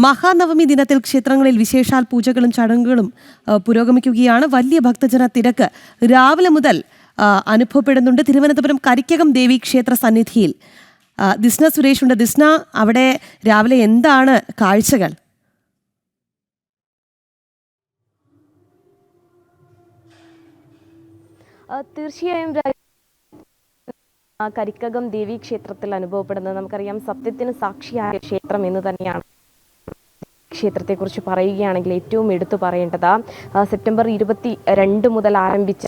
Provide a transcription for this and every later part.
മഹാനവമി ദിനത്തിൽ ക്ഷേത്രങ്ങളിൽ വിശേഷാൽ പൂജകളും ചടങ്ങുകളും പുരോഗമിക്കുകയാണ്. വലിയ ഭക്തജന തിരക്ക് രാവിലെ മുതൽ അനുഭവപ്പെടുന്നുണ്ട്. തിരുവനന്തപുരം കരിക്കകം ദേവി ക്ഷേത്ര സന്നിധിയിൽ ദിസ്ന സുരേഷ് ഉണ്ട്. ദിസ്ന, അവിടെ രാവിലെ എന്താണ് കാഴ്ചകൾ? തീർച്ചയായും കരിക്കകം ദേവി ക്ഷേത്രത്തിൽ അനുഭവപ്പെടുന്നത് നമുക്കറിയാം, സത്യത്തിന് സാക്ഷിയായ ക്ഷേത്രം എന്ന് തന്നെയാണ്. ക്ഷേത്രത്തെക്കുറിച്ച് പറയുകയാണെങ്കിൽ ഏറ്റവും എടുത്തു പറയേണ്ടത് സെപ്റ്റംബർ 22 മുതൽ ആരംഭിച്ച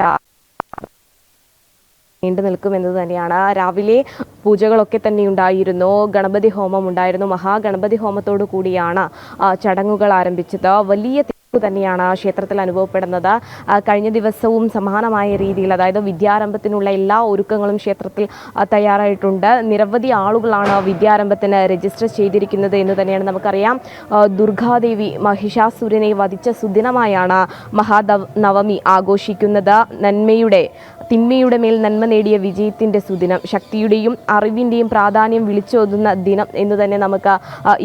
നീണ്ടു നിൽക്കുമെന്നത് തന്നെയാണ്. രാവിലെ പൂജകളൊക്കെ തന്നെ ഉണ്ടായിരുന്നു, ഗണപതി ഹോമം ഉണ്ടായിരുന്നു. മഹാഗണപതി ഹോമത്തോടു കൂടിയാണ് ചടങ്ങുകൾ ആരംഭിച്ചത്. വലിയ തന്നെയാണ് ക്ഷേത്രത്തിൽ അനുഭവപ്പെടുന്നത്. കഴിഞ്ഞ ദിവസവും സമാനമായ രീതിയിൽ, അതായത് വിദ്യാരംഭത്തിനുള്ള എല്ലാ ഒരുക്കങ്ങളും ക്ഷേത്രത്തിൽ തയ്യാറായിട്ടുണ്ട്. നിരവധി ആളുകളാണ് വിദ്യാരംഭത്തിന് രജിസ്റ്റർ ചെയ്തിരിക്കുന്നത് എന്ന് തന്നെയാണ് നമുക്കറിയാം. ദുർഗാദേവി മഹിഷാസുരനെ വധിച്ച സുദിനമായാണ് മഹാനവമി ആഘോഷിക്കുന്നത്. തിന്മയുടെ മേൽ നന്മ നേടിയ വിജയത്തിൻ്റെ സുദിനം, ശക്തിയുടെയും അറിവിൻ്റെയും പ്രാധാന്യം വിളിച്ചോതുന്ന ദിനം എന്ന് തന്നെ നമുക്ക്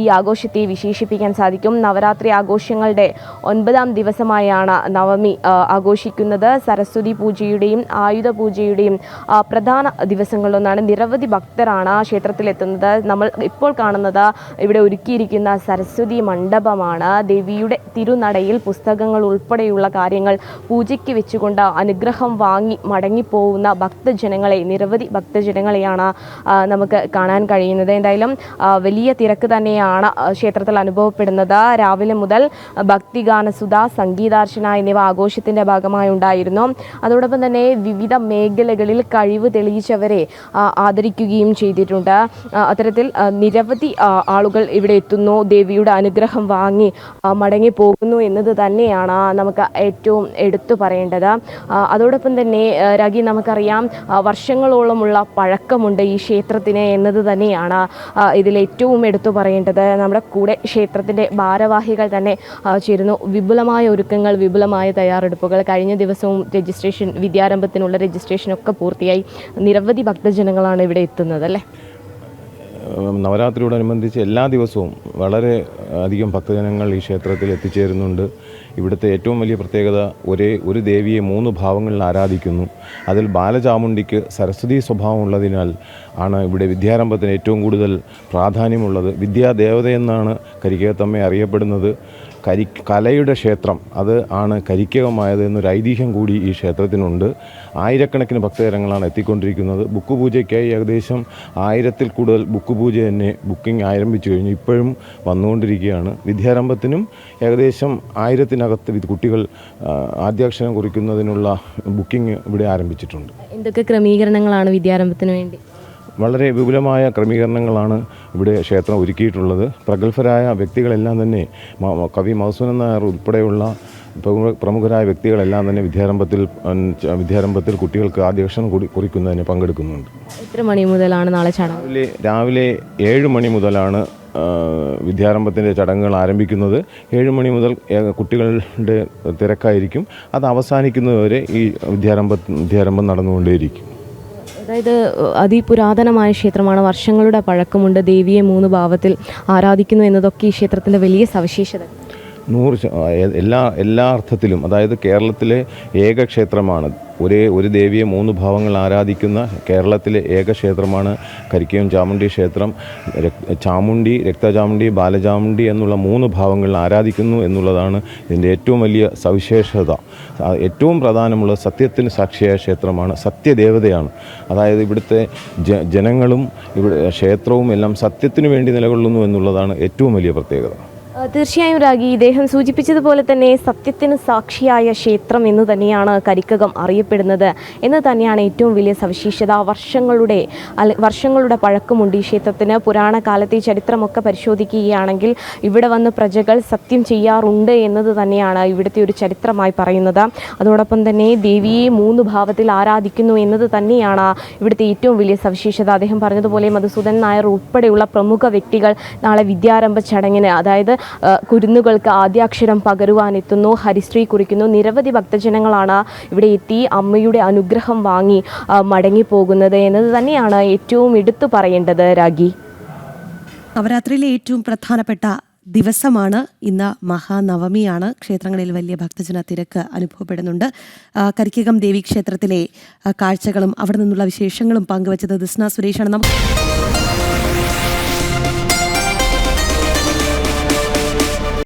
ഈ ആഘോഷത്തെ വിശേഷിപ്പിക്കാൻ സാധിക്കും. നവരാത്രി ആഘോഷങ്ങളുടെ 9ാം ദിവസമായാണ് നവമി ആഘോഷിക്കുന്നത്. സരസ്വതി പൂജയുടെയും ആയുധ പൂജയുടെയും പ്രധാന ദിവസങ്ങളിലൊന്നാണ്. നിരവധി ഭക്തരാണ് ക്ഷേത്രത്തിലെത്തുന്നത്. നമ്മൾ ഇപ്പോൾ കാണുന്നത് ഇവിടെ ഒരുക്കിയിരിക്കുന്ന സരസ്വതി മണ്ഡപമാണ്. ദേവിയുടെ തിരുനടയിൽ പുസ്തകങ്ങൾ ഉൾപ്പെടെയുള്ള കാര്യങ്ങൾ പൂജയ്ക്ക് വെച്ചുകൊണ്ട് അനുഗ്രഹം വാങ്ങി മടങ്ങിപ്പോകുന്ന നിരവധി ഭക്തജനങ്ങളെയാണ് നമുക്ക് കാണാൻ കഴിയുന്നത്. എന്തായാലും വലിയ തിരക്ക് തന്നെയാണ് ക്ഷേത്രത്തിൽ അനുഭവപ്പെടുന്നത്. രാവിലെ മുതൽ ഭക്തിഗാനസുധ, സംഗീതാർച്ചന എന്നിവ ആഘോഷത്തിൻ്റെ ഭാഗമായി ഉണ്ടായിരുന്നു. അതോടൊപ്പം തന്നെ വിവിധ മേഖലകളിൽ കഴിവ് തെളിയിച്ചവരെ ആദരിക്കുകയും ചെയ്തിട്ടുണ്ട്. അത്തരത്തിൽ നിരവധി ആളുകൾ ഇവിടെ എത്തുന്നു, ദേവിയുടെ അനുഗ്രഹം വാങ്ങി മടങ്ങി പോകുന്നു എന്നത് തന്നെയാണ് നമുക്ക് ഏറ്റവും എടുത്തു പറയേണ്ടത്. അതോടൊപ്പം തന്നെ രാഗി, നമുക്കറിയാം വർഷങ്ങളോളമുള്ള പഴക്കമുണ്ട് ഈ ക്ഷേത്രത്തിന് എന്നത് തന്നെയാണ് ഇതിലേറ്റവും എടുത്തു പറയേണ്ടത്. നമ്മുടെ കൂടെ ക്ഷേത്രത്തിൻ്റെ ഭാരവാഹികൾ തന്നെ ചേരുന്നു. വിപുലമായ ഒരുക്കങ്ങൾ, വിപുലമായ തയ്യാറെടുപ്പുകൾ. കഴിഞ്ഞ ദിവസവും വിദ്യാരംഭത്തിനുള്ള രജിസ്ട്രേഷനൊക്കെ പൂർത്തിയായി. നിരവധി ഭക്തജനങ്ങളാണ് ഇവിടെ എത്തുന്നത് അല്ലേ? നവരാത്രിയോടനുബന്ധിച്ച് എല്ലാ ദിവസവും വളരെ അധികം ഭക്തജനങ്ങൾ ഈ ക്ഷേത്രത്തിൽ എത്തിച്ചേരുന്നുണ്ട്. ഇവിടുത്തെ ഏറ്റവും വലിയ പ്രത്യേകത ഒരു ദേവിയെ 3 ഭാവങ്ങളിൽ ആരാധിക്കുന്നു. അതിൽ ബാലചാമുണ്ടിക്ക് സരസ്വതി സ്വഭാവമുള്ളതിനാൽ ആണ് ഇവിടെ വിദ്യാരംഭത്തിന് ഏറ്റവും കൂടുതൽ പ്രാധാന്യമുള്ളത്. വിദ്യാദേവതയെന്നാണ് കരിക്കകത്തമ്മ അറിയപ്പെടുന്നത്. കലയുടെ ക്ഷേത്രം അത് ആണ് കരിക്കകമായത് എന്നൊരു ഐതിഹ്യം കൂടി ഈ ക്ഷേത്രത്തിനുണ്ട്. ആയിരക്കണക്കിന് ഭക്തജനങ്ങളാണ് എത്തിക്കൊണ്ടിരിക്കുന്നത്. ബുക്ക് പൂജയ്ക്കായി ഏകദേശം 1000-ൽ കൂടുതൽ ബുക്ക് പൂജ തന്നെ ബുക്കിംഗ് ആരംഭിച്ചു കഴിഞ്ഞു. ഇപ്പോഴും വന്നുകൊണ്ടിരിക്കുകയാണ്. വിദ്യാരംഭത്തിനും ഏകദേശം 1000-നകത്ത് കുട്ടികൾ ആദ്യാക്ഷരം കുറിക്കുന്നതിനുള്ള ബുക്കിംഗ് ഇവിടെ ആരംഭിച്ചിട്ടുണ്ട്. എന്തൊക്കെ ക്രമീകരണങ്ങളാണ് വിദ്യാരംഭത്തിന് വേണ്ടി? വളരെ വിപുലമായ ക്രമീകരണങ്ങളാണ് ഇവിടെ ക്ഷേത്രം ഒരുക്കിയിട്ടുള്ളത്. പ്രഗത്ഭരായ വ്യക്തികളെല്ലാം തന്നെ, കവി മധുസൂദനൻ നായർ ഉൾപ്പെടെയുള്ള പ്രമുഖരായ വ്യക്തികളെല്ലാം തന്നെ വിദ്യാരംഭത്തിൽ കുട്ടികൾക്ക് ആദ്യാക്ഷരം കുറിക്കുന്നതിന് പങ്കെടുക്കുന്നുണ്ട്. എത്ര മണി മുതലാണ് നാളെ ചടങ്ങ്? രാവിലെ 7 മണി മുതലാണ് വിദ്യാരംഭത്തിൻ്റെ ചടങ്ങുകൾ ആരംഭിക്കുന്നത്. 7 മണി മുതൽ കുട്ടികളുടെ തിരക്കായിരിക്കും. അത് അവസാനിക്കുന്നതുവരെ ഈ വിദ്യാരംഭം നടന്നുകൊണ്ടേയിരിക്കും. അതായത് അതിപുരാതനമായ ക്ഷേത്രമാണ്, വർഷങ്ങളുടെ പഴക്കമുണ്ട്. ദേവിയെ 3 ഭാവത്തിൽ ആരാധിക്കുന്നു എന്നതൊക്കെ ഈ ക്ഷേത്രത്തിൻ്റെ വലിയ സവിശേഷത. എല്ലാ അർത്ഥത്തിലും, അതായത് കേരളത്തിലെ ഏക ക്ഷേത്രമാണ്. ഒരു ദേവിയെ 3 ഭാവങ്ങൾ ആരാധിക്കുന്ന കേരളത്തിലെ ഏക ക്ഷേത്രമാണ് കരിക്കകം ചാമുണ്ഡി ക്ഷേത്രം. ചാമുണ്ഡി, രക്തചാമുണ്ഡി, ബാലചാമുണ്ഡി എന്നുള്ള 3 ഭാവങ്ങളിൽ ആരാധിക്കുന്നു എന്നുള്ളതാണ് ഇതിൻ്റെ ഏറ്റവും വലിയ സവിശേഷത. ഏറ്റവും പ്രധാനമുള്ള സത്യത്തിന് സാക്ഷിയായ ക്ഷേത്രമാണ്, സത്യദേവതയാണ്. അതായത് ഇവിടുത്തെ ജനങ്ങളും ക്ഷേത്രവും എല്ലാം സത്യത്തിനു വേണ്ടി നിലകൊള്ളുന്നു എന്നുള്ളതാണ് ഏറ്റവും വലിയ പ്രത്യേകത. തീർച്ചയായും രാഗി, ഇദ്ദേഹം സൂചിപ്പിച്ചതുപോലെ തന്നെ സത്യത്തിന് സാക്ഷിയായ ക്ഷേത്രം എന്ന് തന്നെയാണ് കരിക്കകം അറിയപ്പെടുന്നത് എന്ന് തന്നെയാണ് ഏറ്റവും വലിയ സവിശേഷത. വർഷങ്ങളുടെ പഴക്കമുണ്ട് ഈ ക്ഷേത്രത്തിന്. പുരാണ കാലത്തെ ചരിത്രമൊക്കെ പരിശോധിക്കുകയാണെങ്കിൽ ഇവിടെ വന്ന് പ്രജകൾ സത്യം ചെയ്യാറുണ്ട് എന്നത് തന്നെയാണ് ഇവിടുത്തെ ഒരു ചരിത്രമായി പറയുന്നത്. അതോടൊപ്പം തന്നെ ദേവിയെ 3 ഭാവത്തിൽ ആരാധിക്കുന്നു എന്നത് തന്നെയാണ് ഇവിടുത്തെ ഏറ്റവും വലിയ സവിശേഷത. അദ്ദേഹം പറഞ്ഞതുപോലെ മധുസൂദനൻ നായർ ഉൾപ്പെടെയുള്ള പ്രമുഖ വ്യക്തികൾ നാളെ വിദ്യാരംഭ ചടങ്ങിന്, അതായത് കുരുന്നുകൾക്ക് ആദ്യാക്ഷരം പകരുവാനെത്തുന്നു, ഹരിശ്രീ കുറിക്കുന്നു. നിരവധി ഭക്തജനങ്ങളാണ് ഇവിടെ എത്തി അമ്മയുടെ അനുഗ്രഹം വാങ്ങി മടങ്ങിപ്പോകുന്നത് എന്നത് തന്നെയാണ് ഏറ്റവും എടുത്തു പറയേണ്ടത് രാഗി. നവരാത്രിയിലെ ഏറ്റവും പ്രധാനപ്പെട്ട ദിവസമാണ്. ഇന്ന് മഹാനവമിയാണ്. ക്ഷേത്രങ്ങളിൽ വലിയ ഭക്തജന തിരക്ക് അനുഭവപ്പെടുന്നുണ്ട്. കരിക്കകം ദേവീ ക്ഷേത്രത്തിലെ കാഴ്ചകളും അവിടെ നിന്നുള്ള വിശേഷങ്ങളും പങ്കുവച്ചത് ദിസ്ന സുരേഷാണ്. നമുക്ക്